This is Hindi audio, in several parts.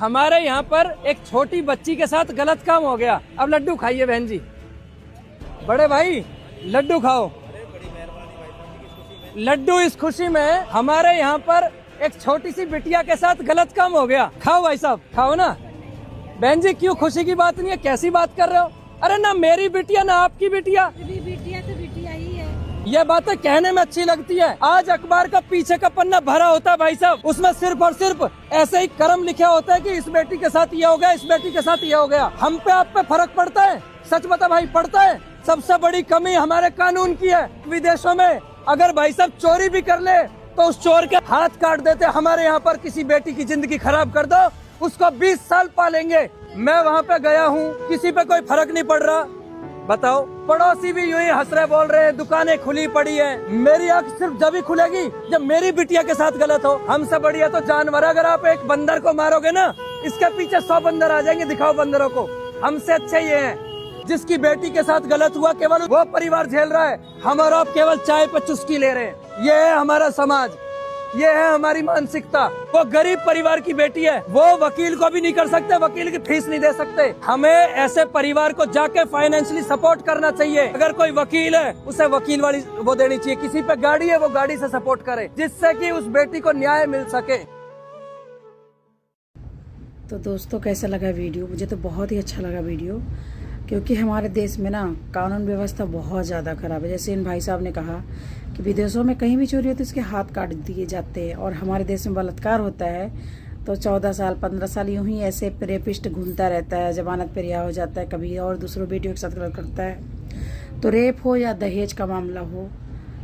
हमारे यहाँ पर एक छोटी बच्ची के साथ गलत काम हो गया। अब लड्डू खाइए बहन जी, बड़े भाई लड्डू खाओ। लड्डू इस खुशी में हमारे यहाँ पर एक छोटी सी बिटिया के साथ गलत काम हो गया। खाओ भाई साहब, खाओ ना। बहन जी क्यों खुशी की बात नहीं है, कैसी बात कर रहे हो? अरे ना मेरी बिटिया ना आपकी बिटिया, बिटिया तो बिटिया ही है। ये बातें कहने में अच्छी लगती है। आज अखबार का पीछे का पन्ना भरा होता है भाई साहब, उसमें सिर्फ और सिर्फ ऐसे ही कर्म लिखे होता है कि इस बेटी के साथ ये हो गया, इस बेटी के साथ ये हो गया। हम पे आप पे फर्क पड़ता है? सच बता भाई, पड़ता है? सबसे बड़ी कमी हमारे कानून की है। विदेशों में अगर भाई साहब चोरी भी कर ले तो उस चोर के हाथ काट देते। हमारे यहाँ पर किसी बेटी की जिंदगी खराब कर दो, उसको 20 साल पालेंगे। मैं वहाँ पे गया हूँ, किसी पे कोई फर्क नहीं पड़ रहा। बताओ, पड़ोसी भी यूं ही हंस रहे, बोल रहे हैं, दुकानें खुली पड़ी है। मेरी आँख सिर्फ जब ही खुलेगी जब मेरी बिटिया के साथ गलत हो। हमसे बढ़िया तो जानवर। अगर आप एक बंदर को मारोगे ना, इसके पीछे 100 बंदर आ जाएंगे। दिखाओ बंदरों को। हमसे अच्छे ये हैं। जिसकी बेटी के साथ गलत हुआ केवल वो परिवार झेल रहा है, हम और आप केवल चाय पे चुस्की ले रहे हैं। ये है हमारा समाज, ये है हमारी मानसिकता। वो गरीब परिवार की बेटी है, वो वकील को भी नहीं कर सकते, वकील की फीस नहीं दे सकते। हमें ऐसे परिवार को जाके फाइनेंशियली सपोर्ट करना चाहिए। अगर कोई वकील है उसे वकील वाली वो देनी चाहिए। किसी पे गाड़ी है वो गाड़ी से सपोर्ट करे, जिससे कि उस बेटी को न्याय मिल सके। तो दोस्तों कैसा लगा वीडियो? मुझे तो बहुत ही अच्छा लगा वीडियो, क्योंकि हमारे देश में ना कानून व्यवस्था बहुत ज़्यादा खराब है। जैसे इन भाई साहब ने कहा कि विदेशों में कहीं भी चोरी होती है उसके हाथ काट दिए जाते हैं, और हमारे देश में बलात्कार होता है तो 14 साल 15 साल यूं ही ऐसे रेपिस्ट घूमता रहता है, जमानत पे रिहा हो जाता है, कभी और दूसरों बेटियों के साथ गलत करता है। तो रेप हो या दहेज का मामला हो,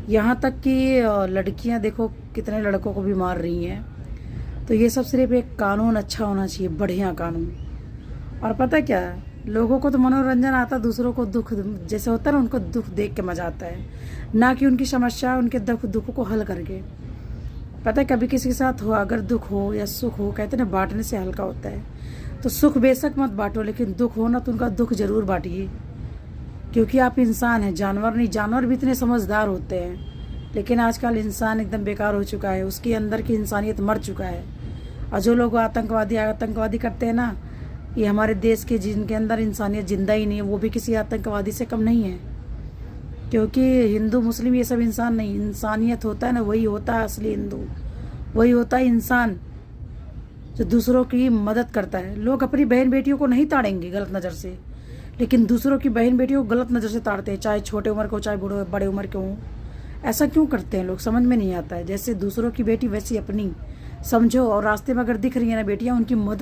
यहाँ तक कि लड़कियाँ देखो कितने लड़कों को भी मार रही हैं। तो ये सब सिर्फ एक कानून अच्छा होना चाहिए, बढ़िया कानून। और पता क्या, लोगों को तो मनोरंजन आता, दूसरों को दुख जैसे होता है ना, उनको दुख देख के मजा आता है, ना कि उनकी समस्या उनके दुख को हल करके। पता है कभी किसी के साथ हो, अगर दुख हो या सुख हो, कहते ना बांटने से हल्का होता है। तो सुख बेशक मत बांटो, लेकिन दुख हो ना तो उनका दुख जरूर बांटिए, क्योंकि आप इंसान हैं, जानवर नहीं। जानवर भी इतने समझदार होते हैं, लेकिन आजकल इंसान एकदम बेकार हो चुका है, उसके अंदर की इंसानियत मर चुका है। और जो लोग आतंकवादी करते हैं ना, ये हमारे देश के जिनके अंदर इंसानियत जिंदा ही नहीं है, वो भी किसी आतंकवादी से कम नहीं है। क्योंकि हिंदू मुस्लिम ये सब इंसान नहीं, इंसानियत होता है ना, वही होता है असली हिंदू, वही होता है इंसान जो दूसरों की मदद करता है। लोग अपनी बहन बेटियों को नहीं ताड़ेंगे गलत नज़र से, लेकिन दूसरों की बहन बेटियों को गलत नज़र से ताड़ते हैं, चाहे छोटे उम्र को चाहे बड़े उम्र के हों। ऐसा क्यों करते हैं लोग, समझ में नहीं आता है। जैसे दूसरों की बेटी वैसी अपनी समझो, और रास्ते में अगर दिख रही है ना बेटियाँ, उनकी मदद